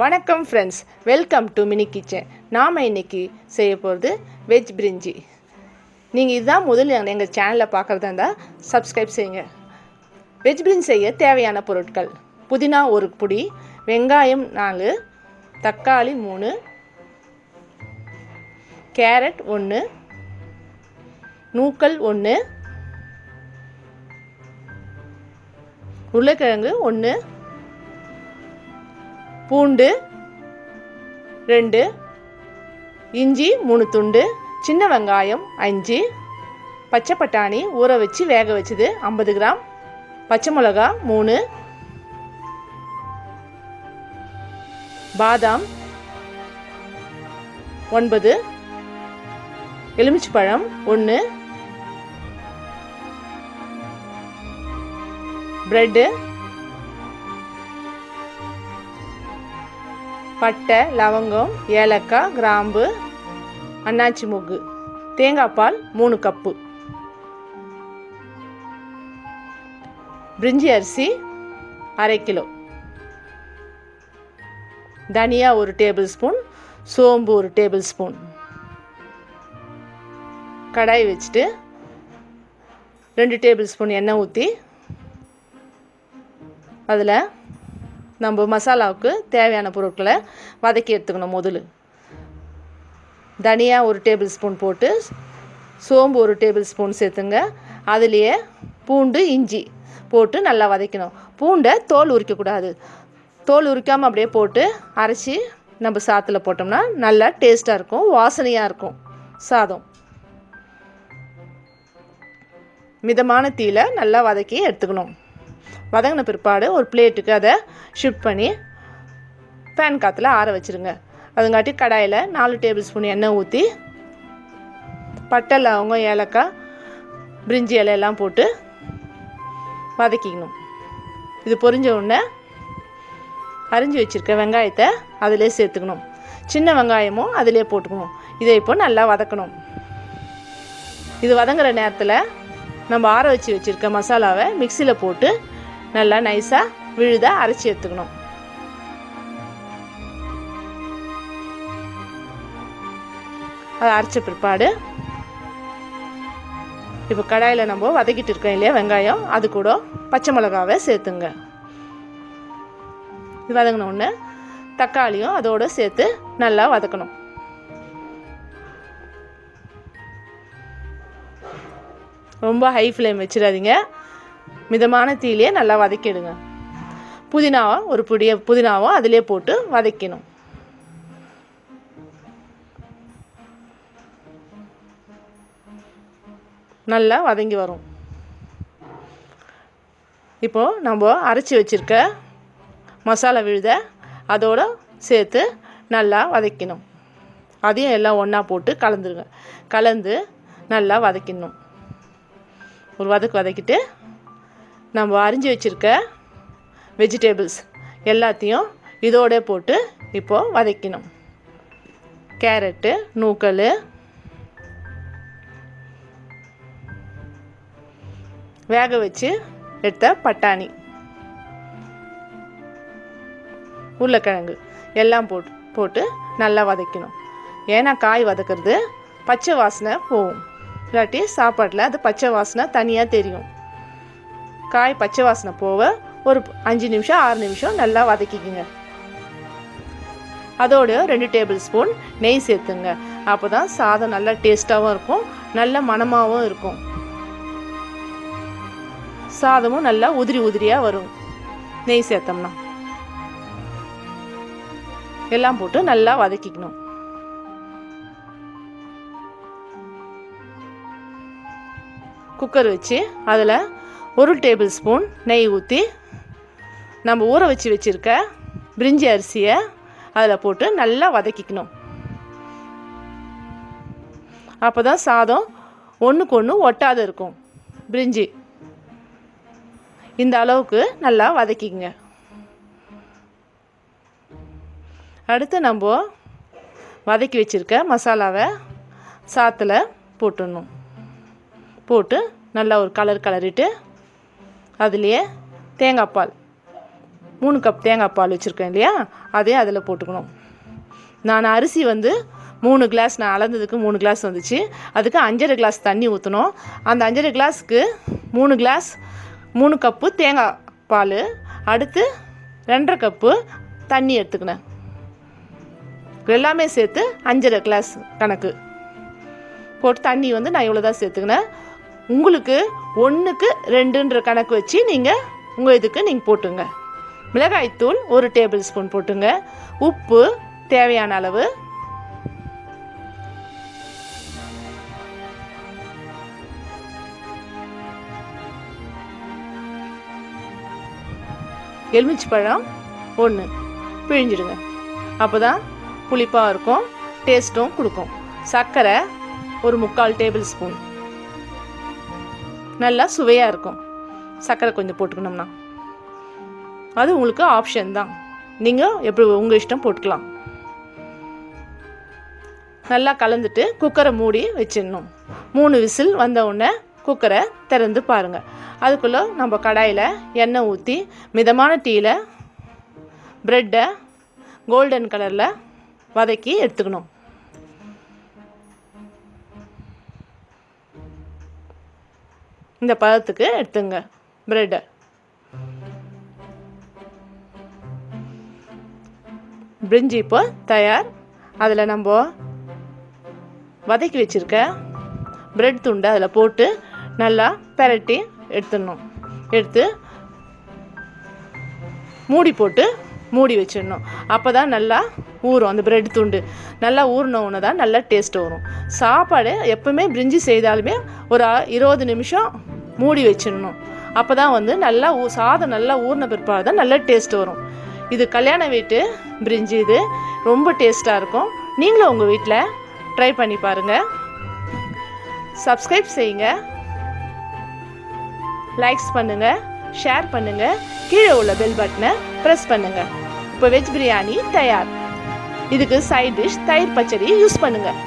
வணக்கம் friends, welcome to mini kitchen. நாம் இன்றைக்கி செய்ய போகிறது வெஜ் பிரிஞ்சி. நீங்கள் இதுதான் முதல்ல எங்கள் சேனலில் பார்க்குறதா இருந்தால் சப்ஸ்கிரைப் செய்யுங்க. வெஜ் பிரிஞ்சி செய்ய தேவையான பொருட்கள்: புதினா 1 பொடி, வெங்காயம் 4, தக்காளி 3, கேரட் 1, நூக்கல் 1, உருளைக்கிழங்கு 1, பூண்டு 2, இஞ்சி 3 துண்டு, சின்ன வெங்காயம் 5, பச்சை பட்டாணி ஊற வச்சு வேக வச்சது 50 கிராம், பச்சை மிளகா 3, பாதாம் 9, எலுமிச்சைப்பழம் 1, பிரெட்டு, பட்டை, லவங்கம், ஏலக்காய், கிராம்பு, அன்னாச்சி மொக்கு, தேங்காய் பால் 3 கப்பு, பிரிஞ்சி அரிசி 1/2 கிலோ, தனியா 1 டேபிள் ஸ்பூன், சோம்பு 1 டேபிள் ஸ்பூன். கடாய் வச்சுட்டு 2 டேபிள் ஸ்பூன் எண்ணெய் ஊற்றி அதில் நம்ம மசாலாவுக்கு தேவையான பொருட்களை வதக்கி எடுத்துக்கணும். முதல்ல தனியா 1 டேபிள் ஸ்பூன் போட்டு, சோம்பு 1 டேபிள் ஸ்பூன் சேர்த்துங்க. அதுலேயே பூண்டு, இஞ்சி போட்டு நல்லா வதக்கணும். பூண்டை தோல் உரிக்கக்கூடாது. தோல் உரிக்காமல் அப்படியே போட்டு அரைச்சி நம்ம சாத்தில் போட்டோம்னா நல்லா டேஸ்ட்டாக இருக்கும், வாசனையாக இருக்கும் சாதம். மிதமான தீயில நல்லா வதக்கி எடுத்துக்கணும். வதங்கின பிற்பாடு ஒரு பிளேட்டுக்கு அதை ஷிஃப்ட் பண்ணி பேன் காற்றுல ஆற வச்சுருங்க. அதுங்காட்டி கடாயில் 4 டேபிள் ஸ்பூன் எண்ணெய் ஊற்றி பட்டை, லவங்கம், ஏலக்காய், பிரிஞ்சி இலையெல்லாம் போட்டு வதக்கிக்கணும். இது பொரிஞ்ச உடனே அரிஞ்சு வச்சுருக்க வெங்காயத்தை அதிலே சேர்த்துக்கணும். சின்ன வெங்காயமும் அதிலே போட்டுக்கணும். இதை இப்போ நல்லா வதக்கணும். இது வதங்குற நேரத்தில் நம்ம ஆற வச்சுருக்க மசாலாவை மிக்சியில் போட்டு நல்லா நைஸாக விழுதாக அரைச்சி எடுத்துக்கணும். அதை அரைச்ச பிற்பாடு இப்போ கடாயில் நம்ம வதக்கிட்டு இருக்கோம் இல்லையா வெங்காயம், அது கூட பச்சை மிளகாவை சேர்த்துங்க. இது வதங்கின உடனே தக்காளியும் அதோடு சேர்த்து நல்லா வதக்கணும். ரொம்ப ஹை ஃப்ளேம் வச்சிடாதீங்க, மிதமான தீயிலே நல்லா வதக்கிடுங்க. புதினாவை 1 பொடியை புதினாவும் அதிலே போட்டு வதக்கணும். நல்லா வதங்கி வரும். இப்போது நம்ம அரைச்சி வச்சுருக்க மசாலா விழுத அதோடு சேர்த்து நல்லா வதக்கணும். அதையும் எல்லாம் ஒன்றா போட்டு கலந்துருங்க. கலந்து நல்லா வதக்கிடணும். ஒரு வதக்கிட்டு நம்ம அரிஞ்சு வச்சுருக்க வெஜிடபிள்ஸ் எல்லாத்தையும் இதோட போட்டு இப்போது வதக்கணும். கேரட்டு, நூக்கல், வேக வச்சு எடுத்த பட்டாணி, உருளைக்கிழங்கு எல்லாம் போட்டு நல்லா வதக்கணும். ஏன்னா காய் வதக்கிறது பச்சை வாசனை போகும், இல்லாட்டி சாப்பாட்டில் அது பச்சை வாசனை தனியாக தெரியும். காய் பச்சை வாசனை போக ஒரு 5 நிமிஷம் 6 நிமிஷம் நல்லா வதக்கிக்குங்க. அதோடு 2 டேபிள் ஸ்பூன் நெய் சேர்த்துங்க. அப்போ தான் சாதம் நல்லா டேஸ்ட்டாகவும் இருக்கும், நல்ல மணமாகவும் இருக்கும். சாதமும் நல்லா உதிரியாக வரும் நெய் சேர்த்தோம்னா. எல்லாம் போட்டு நல்லா வதக்கிக்கணும். குக்கர் வச்சு அதில் 1 டேபிள் ஸ்பூன் நெய் ஊற்றி நம்ம ஊற வச்சுருக்க பிரிஞ்சி அரிசியை அதில் போட்டு நல்லா வதக்கிக்கணும். அப்போ தான் சாதம் ஒன்றுக்கு ஒன்று ஒட்டாத இருக்கும். பிரிஞ்சி இந்த அளவுக்கு நல்லா வதக்கிங்க. அடுத்து நம்ம வதக்கி வச்சுருக்க மசாலாவை சாத்தில் போட்டுடணும். போட்டு நல்லா ஒரு கலரிட்டு அதுலேயே தேங்காய் பால் 3 கப் தேங்காய் பால் வச்சுருக்கேன் இல்லையா, அதையும் அதில் போட்டுக்கணும். நான் அரிசி வந்து 3 கிளாஸ், நான் அளந்ததுக்கு 3 கிளாஸ் வந்துச்சு. அதுக்கு 5½ கிளாஸ் தண்ணி ஊற்றணும். அந்த 5½ கிளாஸுக்கு 3 கப்பு தேங்காய் பால், அடுத்து 2½ கப்பு தண்ணி எடுத்துக்கினேன். எல்லாமே சேர்த்து 5½ கிளாஸ் கணக்கு போட்டு தண்ணி வந்து நான் இவ்வளோ தான் சேர்த்துக்கினேன். உங்களுக்கு 1க்கு 2ன்ற கணக்கு வச்சு நீங்கள் உங்கள் இதுக்கு நீங்கள் போட்டுங்க. மிளகாய்த்தூள் 1 டேபிள் ஸ்பூன் போட்டுங்க. உப்பு தேவையான அளவு. எலுமிச்சை பழம் 1 பிழிஞ்சிடுங்க. அப்போ தான் புளிப்பாக இருக்கும், டேஸ்ட்டும் கொடுக்கும். சர்க்கரை 1/4 டேபிள் ஸ்பூன், நல்லா சுவையாக இருக்கும். சர்க்கரை கொஞ்சம் போட்டுக்கணும்னா அது உங்களுக்கு ஆப்ஷன் தான், நீங்கள் எப்படி உங்கள் இஷ்டம் போட்டுக்கலாம். நல்லா கலந்துட்டு குக்கரை மூடி வச்சிடணும். 3 விசில் வந்த உடனே குக்கரை திறந்து பாருங்கள். அதுக்குள்ளே நம்ம கடாயில் எண்ணெய் ஊற்றி மிதமான டீயில் ப்ரெட்டை கோல்டன் கலரில் வதக்கி எடுத்துக்கணும். இந்த பதத்துக்கு எடுத்துங்க ப்ரெட்டை. பிரிஞ்சி இப்போ தயார். அதில் நம்ம வதக்கி வச்சுருக்க ப்ரெட் துண்டை அதில் போட்டு நல்லா பெரட்டி எடுத்துடணும். எடுத்து மூடி போட்டு மூடி வச்சிடணும். அப்போ தான் நல்லா ஊறும். அந்த ப்ரெட் துண்டு நல்லா ஊறினவுன்னு தான் நல்லா டேஸ்ட் வரும். சாப்பாடு எப்போவுமே பிரிஞ்சி செய்தாலுமே ஒரு 20 நிமிஷம் மூடி வச்சிடணும். அப்போ தான் வந்து நல்லா சாதம் நல்லா ஊறின பிற்பாடு தான் நல்லா டேஸ்ட் வரும். இது கல்யாண வீட்டு பிரிஞ்சி, இது ரொம்ப டேஸ்ட்டாக இருக்கும். நீங்களும் உங்கள் வீட்டில் ட்ரை பண்ணி பாருங்கள். சப்ஸ்கிரைப் செய்யுங்க, லைக்ஸ் பண்ணுங்கள், ஷேர் பண்ணுங்கள், கீழே உள்ள பெல் பட்டனை ப்ரெஸ் பண்ணுங்கள். இப்போ வெஜ் பிரியாணி தயார். இதுக்கு சைட் டிஷ் தயிர் பச்சடி யூஸ் பண்ணுங்கள்.